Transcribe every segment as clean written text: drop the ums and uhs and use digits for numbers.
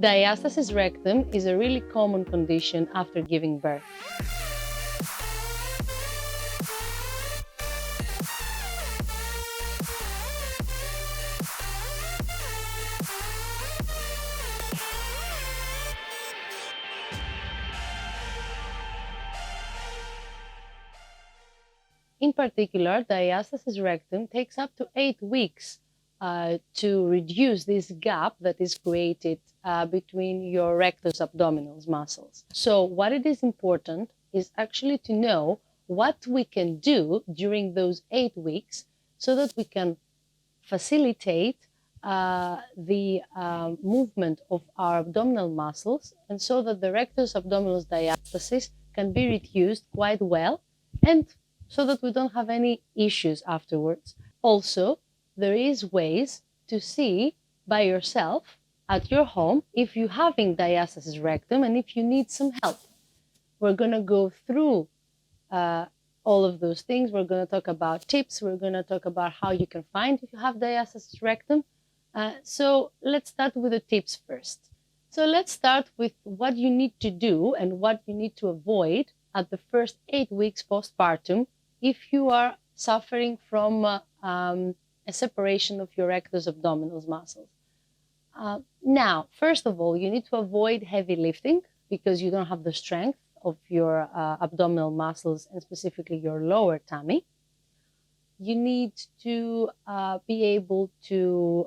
Diastasis rectum is a really common condition after giving birth. In particular, diastasis rectum takes up to 8 weeks to reduce this gap that is created between your rectus abdominis muscles. So what it is important is actually to know what we can do during those 8 weeks so that we can facilitate the movement of our abdominal muscles, and so that the rectus abdominis diastasis can be reduced quite well, and so that we don't have any issues afterwards. Also, there is ways to see by yourself at your home if you're having diastasis rectum and if you need some help. We're going to go through all of those things. We're going to talk about tips. We're going to talk about how you can find if you have diastasis rectum. So let's start with the tips first. So let's start with what you need to do and what you need to avoid at the first 8 weeks postpartum if you are suffering from a separation of your rectus abdominis muscles. Now, first of all, you need to avoid heavy lifting because you don't have the strength of your abdominal muscles and specifically your lower tummy. You need to be able to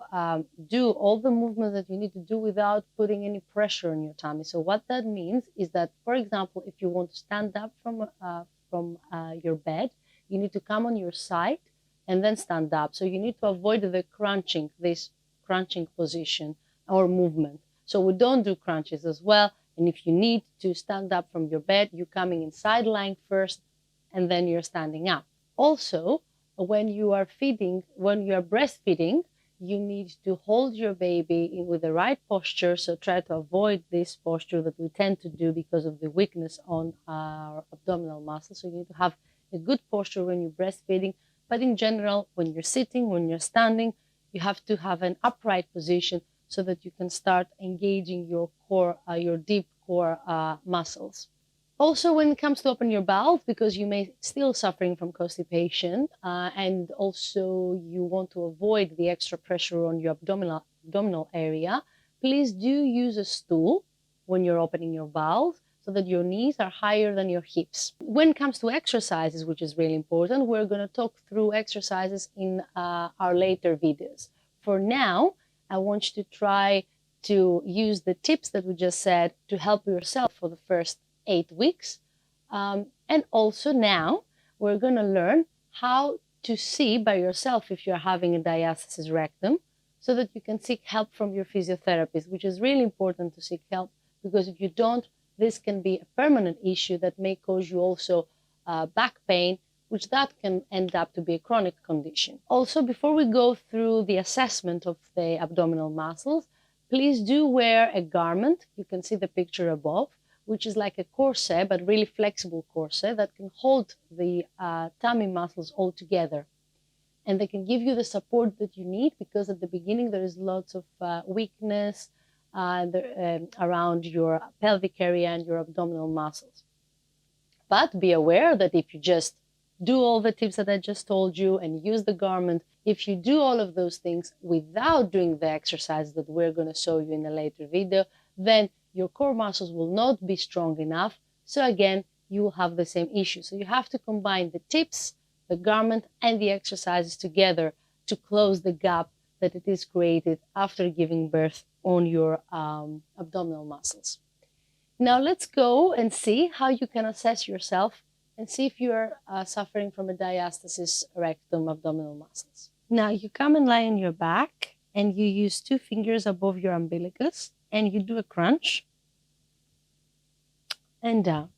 do all the movements that you need to do without putting any pressure on your tummy. So what that means is that, for example, if you want to stand up from your bed, you need to come on your side and then stand up. So you need to avoid this crunching position or movement. So we don't do crunches as well. And if you need to stand up from your bed, you're coming in side lying first, and then you're standing up. Also, when you are breastfeeding, you need to hold your baby with the right posture. So try to avoid this posture that we tend to do because of the weakness on our abdominal muscles. So you need to have a good posture when you're breastfeeding. But in general, when you're sitting, when you're standing, you have to have an upright position so that you can start engaging your core, your deep core muscles. Also, when it comes to open your bowels, because you may still suffering from constipation, and also you want to avoid the extra pressure on your abdominal area, please do use a stool when you're opening your bowels so that your knees are higher than your hips. When it comes to exercises, which is really important, we're going to talk through exercises in our later videos. For now, I want you to try to use the tips that we just said to help yourself for the first 8 weeks. And also now we're going to learn how to see by yourself if you're having a diastasis rectum so that you can seek help from your physiotherapist, which is really important to seek help, because if you don't, this can be a permanent issue that may cause you also back pain, which that can end up to be a chronic condition. Also, before we go through the assessment of the abdominal muscles, please do wear a garment. You can see the picture above, which is like a corset, but really flexible corset that can hold the tummy muscles all together. And they can give you the support that you need, because at the beginning there is lots of weakness around your pelvic area and your abdominal muscles. But be aware that if you just do all the tips that I just told you and use the garment, if you do all of those things without doing the exercises that we're going to show you in a later video, then your core muscles will not be strong enough. So again, you will have the same issue. So you have to combine the tips, the garment, and the exercises together to close the gap that it is created after giving birth on your abdominal muscles. Now let's go and see how you can assess yourself and see if you're suffering from a diastasis rectum abdominal muscles. Now you come and lie on your back and you use 2 fingers above your umbilicus and you do a crunch and down.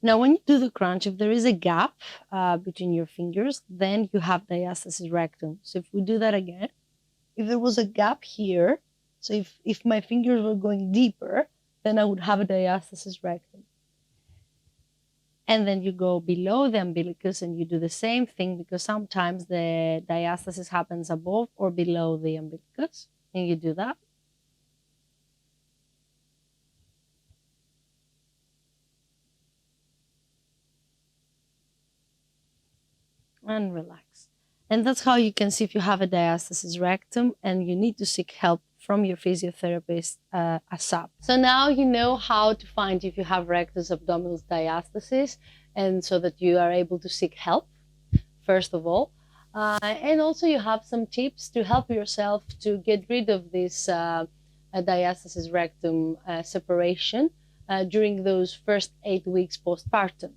Now when you do the crunch, if there is a gap between your fingers, then you have diastasis rectum. So if we do that again, if there was a gap here, so if my fingers were going deeper, then I would have a diastasis rectum. And then you go below the umbilicus and you do the same thing, because sometimes the diastasis happens above or below the umbilicus. And you do that. and relax. And that's how you can see if you have a diastasis rectum, and you need to seek help from your physiotherapist ASAP. So now you know how to find if you have rectus abdominis diastasis, and so that you are able to seek help, first of all. And also you have some tips to help yourself to get rid of this diastasis rectum separation during those first 8 weeks postpartum.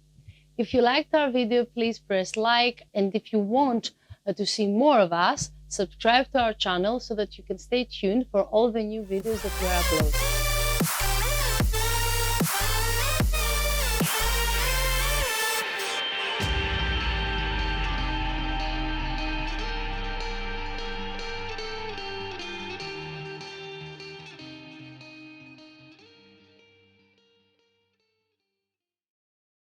If you liked our video, please press like, and if you want to see more of us, subscribe to our channel so that you can stay tuned for all the new videos that we're uploading.